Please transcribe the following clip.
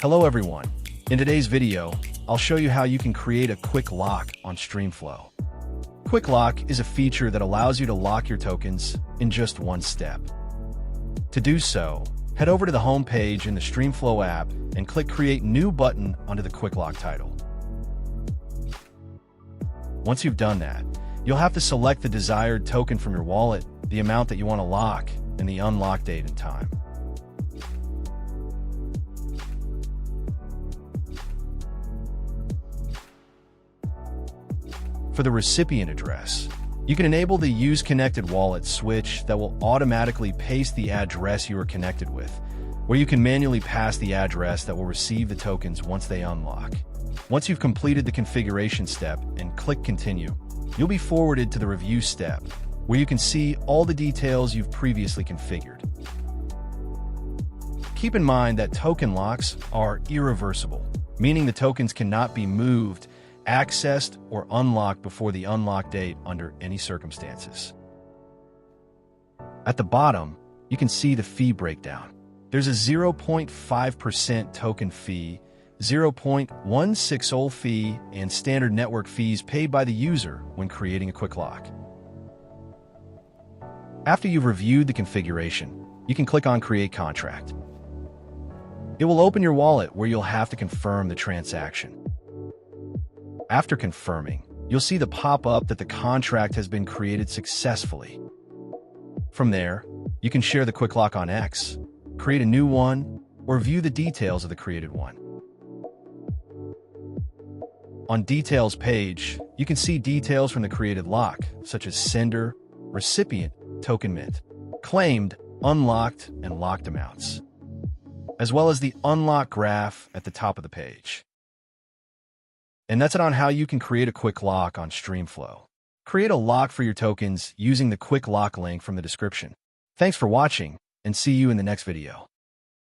Hello everyone. In today's video, I'll show you how you can create a quick lock on Streamflow. Quick lock is a feature that allows you to lock your tokens in just one step. To do so, head over to the home page in the Streamflow app and click Create New button under the quick lock title. Once you've done that, you'll have to select the desired token from your wallet, the amount that you want to lock, and the unlock date and time. For the recipient address, you can enable the Use Connected Wallet switch that will automatically paste the address you are connected with, where you can manually pass the address that will receive the tokens once they unlock. Once you've completed the configuration step and click Continue, you'll be forwarded to the review step, where you can see all the details you've previously configured. Keep in mind that token locks are irreversible, meaning the tokens cannot be moved, accessed, or unlocked before the unlock date under any circumstances. At the bottom, you can see the fee breakdown. There's a 0.5% token fee, 0.160 fee, and standard network fees paid by the user when creating a quick lock. After you've reviewed the configuration, you can click on Create Contract. It will open your wallet where you'll have to confirm the transaction. After confirming, you'll see the pop-up that the contract has been created successfully. From there, you can share the quick lock on X, create a new one, or view the details of the created one. On Details page, you can see details from the created lock, such as sender, recipient, token mint, claimed, unlocked, and locked amounts, as well as the unlock graph at the top of the page. And that's it on how you can create a quick lock on Streamflow. Create a lock for your tokens using the quick lock link from the description. Thanks for watching, and see you in the next video.